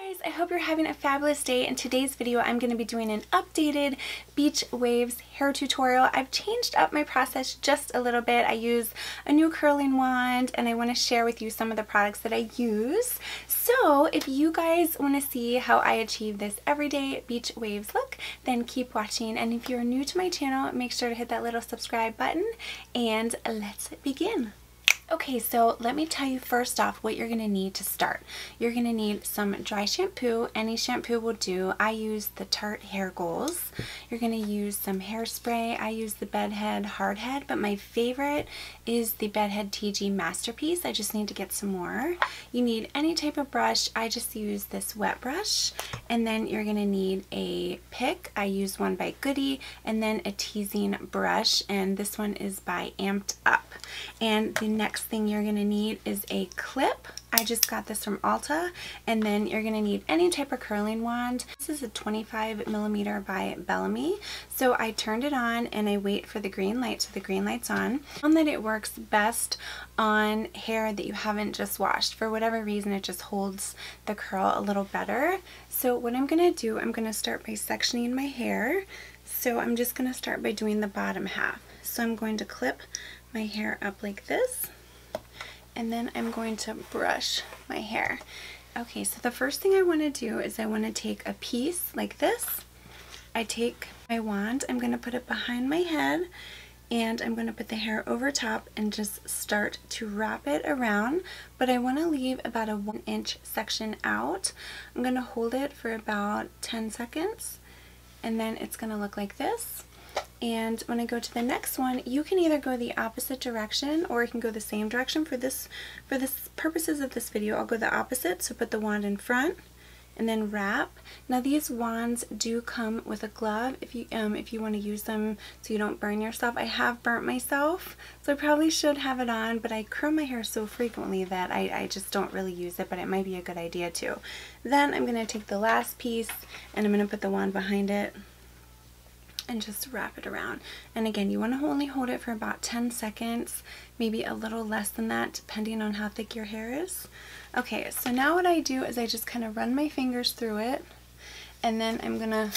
Guys, I hope you're having a fabulous day. In today's video, I'm going to be doing an updated Beach Waves hair tutorial. I've changed up my process just a little bit. I use a new curling wand and I want to share with you some of the products that I use. So if you guys want to see how I achieve this everyday Beach Waves look, then keep watching. And if you're new to my channel, make sure to hit that little subscribe button and let's begin. Okay, so let me tell you first off what you're going to need to start. You're going to need some dry shampoo. Any shampoo will do. I use the Tarte Hair Goals. You're going to use some hairspray. I use the Bedhead Hardhead, but my favorite is the Bedhead TG Masterpiece. I just need to get some more. You need any type of brush. I just use this wet brush. And then you're going to need a pick. I use one by Goody, and then a teasing brush, and this one is by Amped Up. And the next thing you're going to need is a clip. I just got this from Ulta. And then you're going to need any type of curling wand. This is a 25mm by Bellamy. So I turned it on and I wait for the green light, so the green light's on. I found that it works best on hair that you haven't just washed. For whatever reason, it just holds the curl a little better. So what I'm going to do, I'm going to start by sectioning my hair. So I'm just going to start by doing the bottom half. So I'm going to clip my hair up like this, and then I'm going to brush my hair. Okay, so the first thing I want to do is I want to take a piece like this. I take my wand, I'm going to put it behind my head, and I'm going to put the hair over top and just start to wrap it around, but I want to leave about a 1-inch section out. I'm going to hold it for about 10 seconds, and then it's going to look like this. And when I go to the next one, you can either go the opposite direction or you can go the same direction. For this purposes of this video, I'll go the opposite. So put the wand in front and then wrap. Now these wands do come with a glove if you want to use them so you don't burn yourself. I have burnt myself, so I probably should have it on, but I curl my hair so frequently that I just don't really use it, but it might be a good idea too. Then I'm going to take the last piece and I'm going to put the wand behind it and just wrap it around. And again, you want to only hold it for about 10 seconds, maybe a little less than that, depending on how thick your hair is. Okay, so now what I do is I just kind of run my fingers through it, and then I'm gonna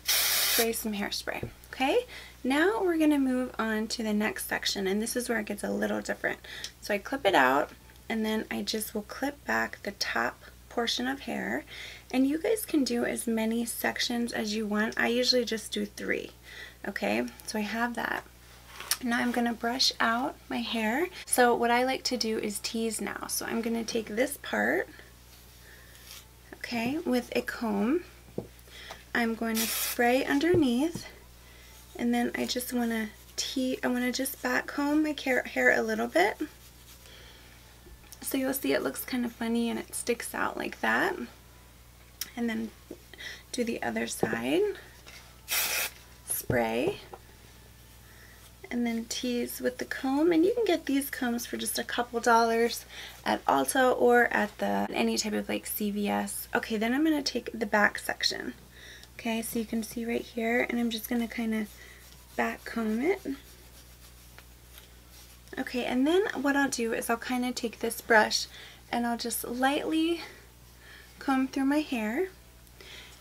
spray some hairspray. Okay, now we're gonna move on to the next section, and this is where it gets a little different. So I clip it out, and then I just will clip back the top portion of hair, and you guys can do as many sections as you want. I usually just do 3. Okay, so I have that. Now I'm going to brush out my hair. So what I like to do is tease now. So I'm going to take this part, okay, with a comb. I'm going to spray underneath, and then I just want to I want to just back comb my hair a little bit. So you'll see it looks kind of funny and it sticks out like that. And then do the other side. Spray. And then tease with the comb. And you can get these combs for just a couple dollars at Ulta or at any type of like CVS. Okay, then I'm going to take the back section. Okay, so you can see right here, and I'm just going to kind of back comb it. Okay, and then what I'll do is I'll kind of take this brush and I'll just lightly comb through my hair.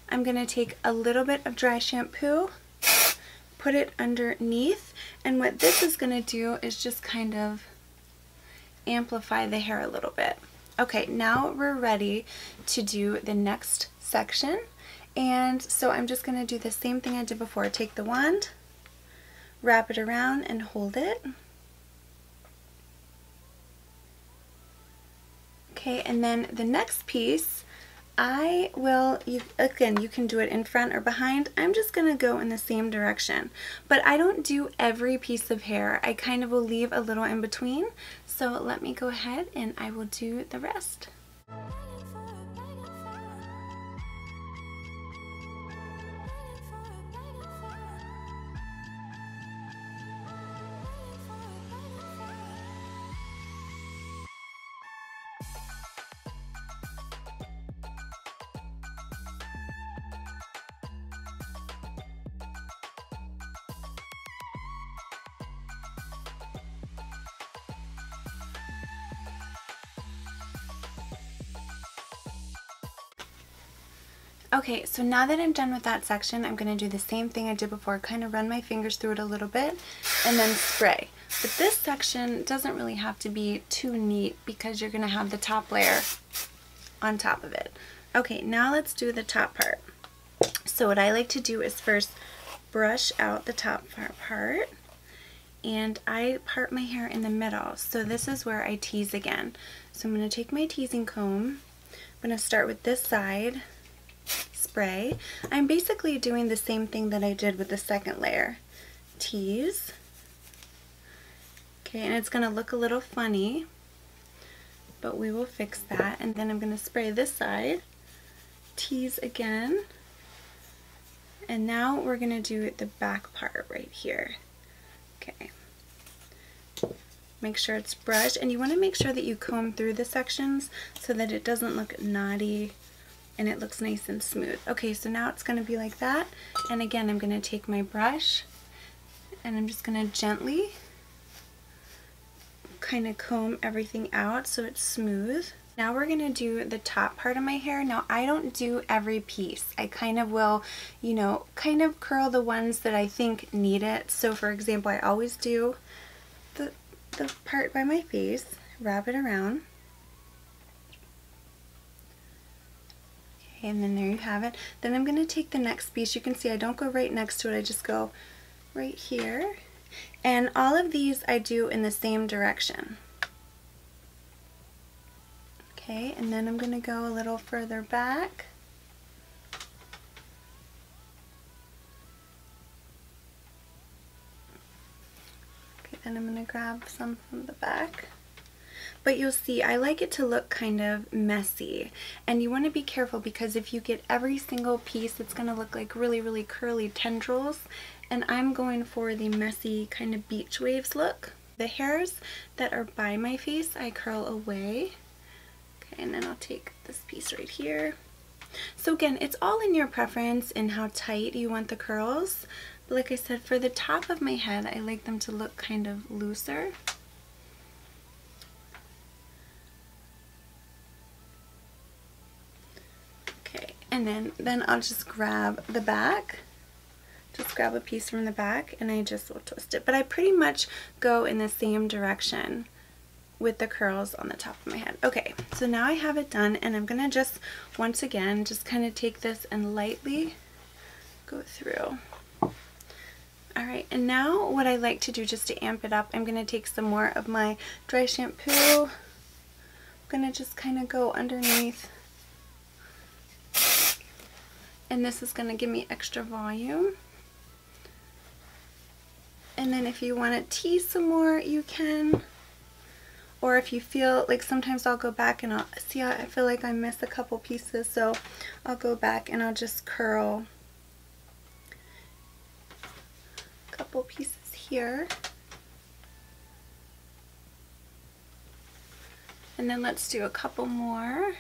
I'm going to take a little bit of dry shampoo, put it underneath, and what this is going to do is just kind of amplify the hair a little bit. Okay, now we're ready to do the next section, and so I'm just going to do the same thing I did before. Take the wand, wrap it around, and hold it. Okay, and then the next piece, again, you can do it in front or behind. I'm just going to go in the same direction. But I don't do every piece of hair. I kind of will leave a little in between. So let me go ahead and I will do the rest. Okay, so now that I'm done with that section, I'm going to do the same thing I did before, kind of run my fingers through it a little bit and then spray. But this section doesn't really have to be too neat because you're going to have the top layer on top of it. Okay, now let's do the top part. So what I like to do is first brush out the top part, and I part my hair in the middle. So this is where I tease again. So I'm going to take my teasing comb. I'm going to start with this side, spray. I'm basically doing the same thing that I did with the second layer. Tease. Okay, and it's going to look a little funny, but we will fix that. And then I'm going to spray this side, tease again, and now we're going to do the back part right here. Okay. Make sure it's brushed, and you want to make sure that you comb through the sections so that it doesn't look knotty and it looks nice and smooth. Okay, so now it's going to be like that, and again I'm going to take my brush and I'm just going to gently kind of comb everything out so it's smooth. Now we're going to do the top part of my hair. Now I don't do every piece. I kind of will, you know, kind of curl the ones that I think need it. So for example, I always do the part by my face, wrap it around. Okay, and then there you have it. Then I'm going to take the next piece. You can see I don't go right next to it, I just go right here. And all of these I do in the same direction. Okay, and then I'm going to go a little further back. And I'm going to grab some from the back. But you'll see, I like it to look kind of messy. And you want to be careful because if you get every single piece, it's going to look like really, really curly tendrils. And I'm going for the messy kind of beach waves look. The hairs that are by my face, I curl away. Okay, and then I'll take this piece right here. So again, it's all in your preference in how tight you want the curls. But like I said, for the top of my head, I like them to look kind of looser. Okay, and then I'll just grab the back. Just grab a piece from the back and I just will twist it. But I pretty much go in the same direction with the curls on the top of my head. Okay, so now I have it done, and I'm gonna just, once again, just kind of take this and lightly go through. Alright, and now what I like to do just to amp it up, I'm going to take some more of my dry shampoo. I'm going to just kind of go underneath. And this is going to give me extra volume. And then if you want to tease some more, you can. Or if you feel like, sometimes I'll go back and I'll see how I feel like I missed a couple pieces, so I'll go back and I'll just curl couple pieces here, and then let's do a couple more.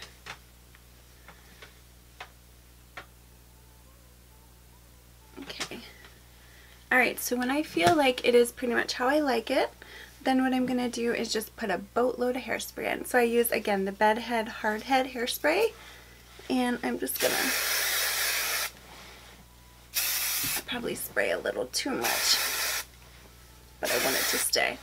Okay, alright, so when I feel like it is pretty much how I like it, then what I'm going to do is just put a boatload of hairspray in. So I use, again, the Bedhead Hardhead hairspray, and I'm just going to probably spray a little too much, but I want it to stay.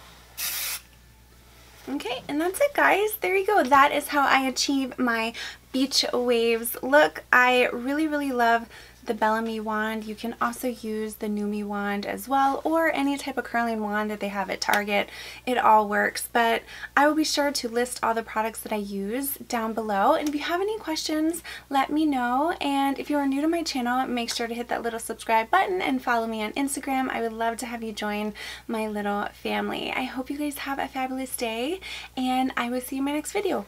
Okay, and that's it, guys. There you go. That is how I achieve my beach waves look. I really, really love the Bellamy wand. You can also use the Numi wand as well, or any type of curling wand that they have at Target. It all works, but I will be sure to list all the products that I use down below, and if you have any questions, let me know. And if you are new to my channel, make sure to hit that little subscribe button and follow me on Instagram. I would love to have you join my little family. I hope you guys have a fabulous day, and I will see you in my next video.